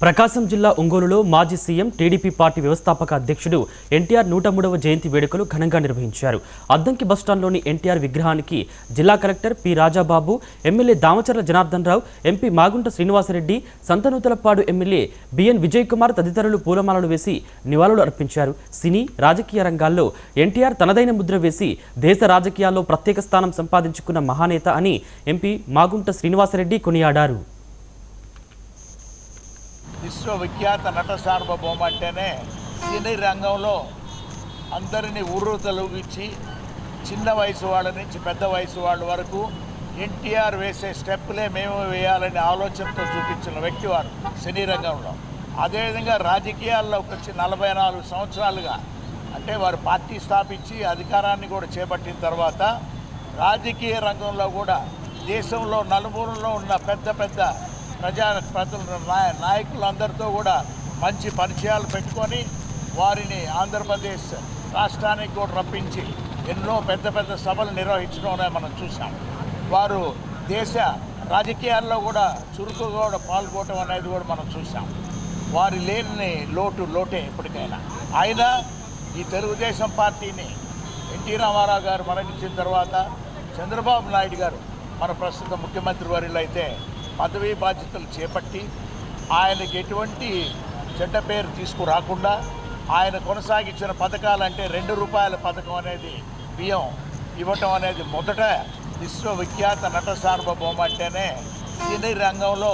ప్రకాశం జిల్లా ఒంగోలులో మాజీ సీఎం టీడీపీ పార్టీ వ్యవస్థాపక అధ్యక్షుడు ఎన్టీఆర్ 103వ జయంతి వేడుకలు ఘనంగా నిర్వహించారు. అద్దంకి బస్టాండ్లోని ఎన్టీఆర్ విగ్రహానికి జిల్లా collector P Rajababu, MLA Damacharla Janardhan Rao, MP Magunta Srinivasareddy, Santhanuthalapadu MLA BN Vijay Kumar తదితరులు పూలమాలలు వేసి నివాళులు అర్పించారు. సినీ రాజకీయ రంగాల్లో ఎన్టీఆర్ తనదైన ముద్ర వేసి దేశ రాజకీయాల్లో ప్రత్యేక స్థానం సంపాదించుకున్న మహానేత అని ఎంపీ మాగుంట శ్రీనివాసరెడ్డి కొనియాడారు. విశ్వవిఖ్యాత నట సార్వభౌమ అంటేనే సినీ రంగంలో అందరినీ ఊరు తొలగించి చిన్న వయసు వాళ్ళ నుంచి పెద్ద వయసు వాళ్ళ వరకు ఎన్టీఆర్ వేసే స్టెప్పులే మేము వేయాలనే ఆలోచనతో చూపించిన వ్యక్తి వారు సినీ రంగంలో. అదేవిధంగా రాజకీయాల్లోకి వచ్చి 44 సంవత్సరాలుగా అంటే వారు పార్టీ స్థాపించి అధికారాన్ని కూడా చేపట్టిన తర్వాత రాజకీయ రంగంలో కూడా దేశంలో నలుమూలలో ఉన్న పెద్ద నాయకులందరితో కూడా మంచి పరిచయాలు పెట్టుకొని వారిని ఆంధ్రప్రదేశ్ రాష్ట్రానికి కూడా రప్పించి ఎన్నో పెద్ద సభలు నిర్వహించడం మనం చూసాం. వారు దేశ రాజకీయాల్లో కూడా చురుకుగా కూడా పాల్గొనడం అనేది కూడా మనం చూసాం. వారి లేని లోటే ఎప్పటికైనా. అయినా ఈ తెలుగుదేశం పార్టీని ఎన్టీ రామారావు గారు మరణించిన తర్వాత చంద్రబాబు నాయుడు గారు మన ప్రస్తుత ముఖ్యమంత్రి వర్యులు అయితే పదవీ బాధ్యతలు చేపట్టి ఆయనకి ఎటువంటి చెడ్డ పేరు తీసుకురాకుండా ఆయన కొనసాగించిన పథకాలంటే ₹2 పథకం అనేది బియ్యం ఇవ్వటం అనేది మొదట విశ్వవిఖ్యాత నట సార్వభౌమ అంటేనే సినీ రంగంలో